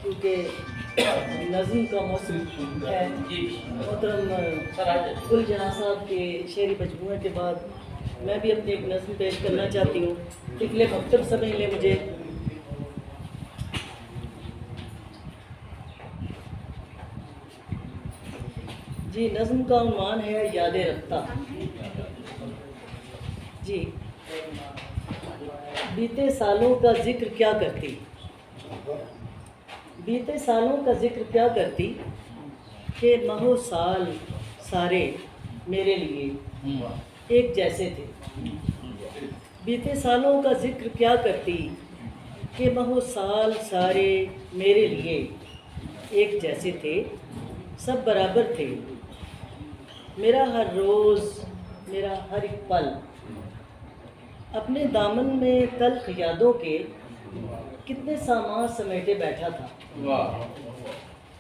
क्योंकि नज़्म का मौसम है। मोहतरम गुल जहाँ साहब के शेरी मजमूए के बाद मैं भी अपनी एक नज़्म पेश करना चाहती हूँ। तिफले मकतब समझ लें मुझे। जी, नज़्म का उन्वान है यादें रफ्ता। जी, बीते सालों का जिक्र क्या करती, बीते सालों का जिक्र क्या करती कि महो साल सारे मेरे लिए एक जैसे थे। बीते सालों का जिक्र क्या करती कि महो साल सारे मेरे लिए एक जैसे थे, सब बराबर थे। मेरा हर रोज़, मेरा हर एक पल अपने दामन में तल्ख यादों के कितने सामान समेटे बैठा था।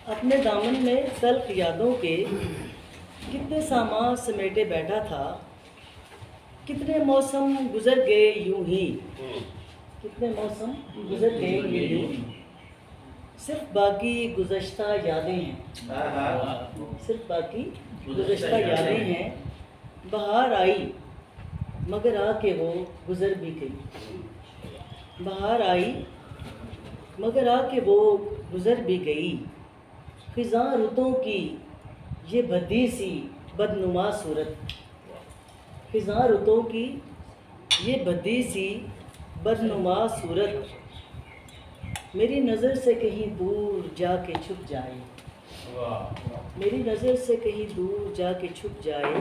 अपने दामन में तल्ख यादों के कितने सामान समेटे बैठा था। कितने मौसम गुजर गए यूं ही, कितने मौसम गुजर गए यूं ही, सिर्फ बाकी गुज़श्ता यादें हैं, सिर्फ बाकी गुज़श्ता यादें हैं। बहार आई मगर आके वो गुज़र भी गई, बहार आई मगर आके वो गुज़र भी गई। ख़िज़ां रुतों की ये भद्दी सी बदनुमा सूरत, ख़िज़ां रुतों की ये भद्दी सी बदनुमा सूरत, मेरी नज़र से कहीं दूर जाके छुप जाए, मेरी नज़र से कहीं दूर जाके छुप जाए।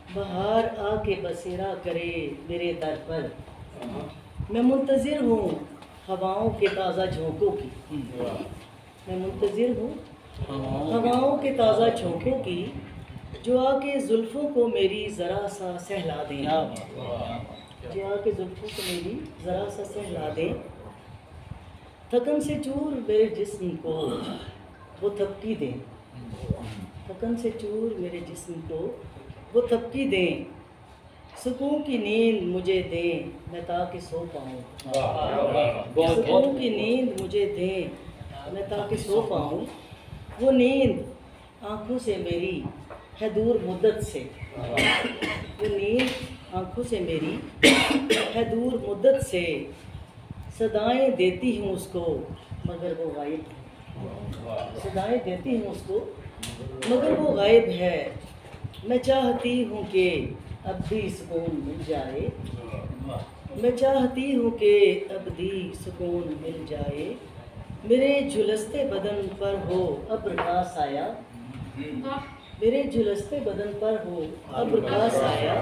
बहार आके बसेरा करे मेरे दर पर, मैं मुंतज़िर हूँ हवाओं के ताज़ा झोंकों की, मैं मुंतज़िर हूँ हवाओं के ताज़ा झोंकों की, जो आके जुल्फ़ों को मेरी ज़रा सा सहला दें, जो आके जुल्फ़ों को मेरी ज़रा सा सहला दें। थकन से चूर मेरे जिस्म को वो थपकी दें, थकन से चूर मेरे जिस्म को वो थपकी दें। सुकून की नींद मुझे दें मैं ताकि सो पाऊँ, सुकून की नींद मुझे दें मैं ताकि सो पाऊँ। वो नींद आँखों से मेरी है दूर मुद्दत से, वो नींद आँखों से मेरी है दूर मुद्दत से। सदाएं देती हूँ उसको मगर वो गायब है, सदाएं देती हूँ उसको मगर वो गायब है। मैं चाहती हूँ कि अब भी सुकून मिल जाए, मैं चाहती हूँ कि अब भी सुकून मिल जाए। मेरे झुलसते बदन पर हो अब्र का साया, मेरे झुलसते बदन पर हो अब्र का साया।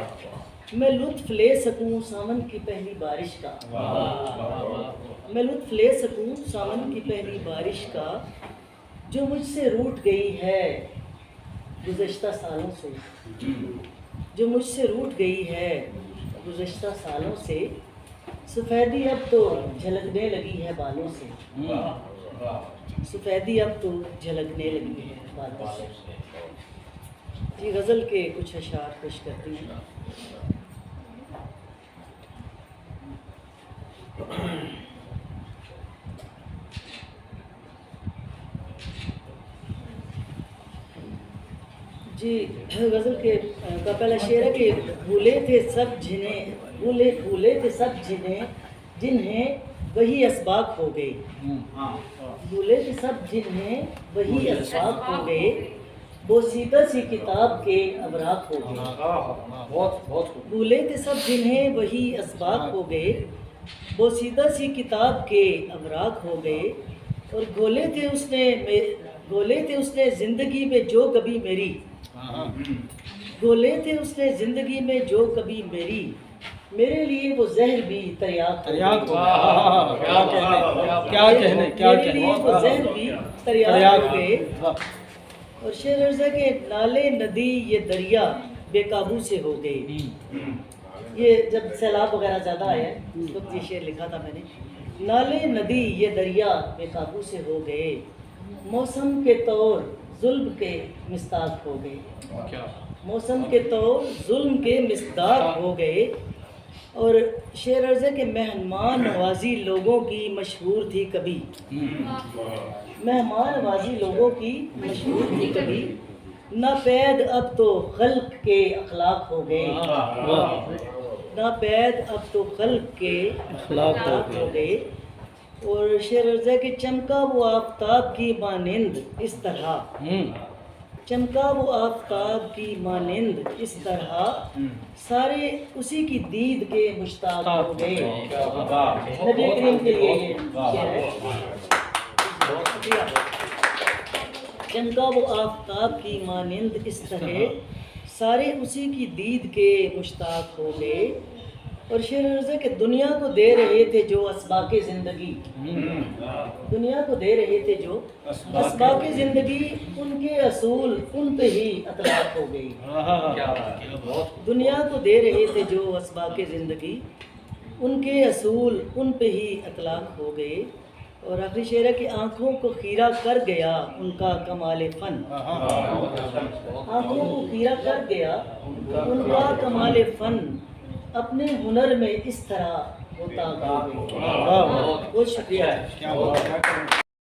मैं लुत्फ़ ले सकूँ सावन की पहली बारिश का, मैं लुत्फ़ ले सकूँ सावन की पहली बारिश का, जो मुझसे रूठ गई है गुज़श्ता सालों से, जो मुझसे रूठ गई है गुज़श्ता सालों से। सफ़ेदी अब तो झलकने लगी है बालों से, सफ़ेदी अब तो झलकने लगी है बालों से। जी, गज़ल के कुछ अशार पेश करती हैं। जी, गज़ल के का पहला शेर है कि भूले थे सब जिन्हें, भूले भूले थे सब जिन्हें, जिन्हें वही असबाब हो गए, भूले थे सब जिन्हें वही असबाब हो गए। बोसीदा सी किताब के अवराक हो गए, भूले थे सब जिन्हें वही असबाब हो गए। बोसीदा सी किताब के अवराक हो गए। और गोले थे उसने ज़िंदगी में जो कभी मेरी, गोले थे उसने ज़िंदगी में जो कभी मेरी, मेरे लिए वो जहर भी तरियाक हो गए, क्या कहने मेरे लिए वो जहर भी तरियाक हो गए। और शेर अर्ज़ है कि नाले नदी ये दरिया बेकाबू से हो गए। ये जब सैलाब वगैरह ज़्यादा आया उस वक्त ये शेर लिखा था मैंने। नाले नदी ये दरिया बेकाबू से हो गए, मौसम के तौर जुल्म के मिस्ताक हो गए, मौसम के तौर जुल्म के मिस्ताक हो गए। और शेर अर्ज़ है कि मेहमान नवाजी लोगों की मशहूर थी कभी, मेहमान नवाजी लोगों की मशहूर थी कभी, नापैद अब तो खल्क के अखलाक हो गए, नापैद अब तो खल्क के अखलाक हो गए। और शेर अर्ज़ है कि चमका वो आफताब की मानिंद इस तरह, चमका वो आफताब की मानिंद इस तरह, सारे उसी की दीद के मुश्ताक हो गए। नबी करीम के लिए ये शेर है। चमका वो आफताब की मानिंद इस तरह, सारे उसी की दीद के मुश्ताक हो गए। और शेर अर्ज़ है कि दुनिया को दे रहे थे जो असबाके ज़िंदगी, दुनिया को दे रहे थे जो असबाके ज़िंदगी, उनके असूल उन पे ही अतलाक हो गई। दुनिया को दे रहे थे जो असबाके ज़िंदगी, उनके असूल उन पे ही अतलाक हो गए। और आखिरी शेर है कि आँखों को खीरा कर गया उनका कमाल फन, आँखों को खीरा कर गया उनका कमाल फन, अपने हुनर में इस तरह होता। बहुत शुक्रिया।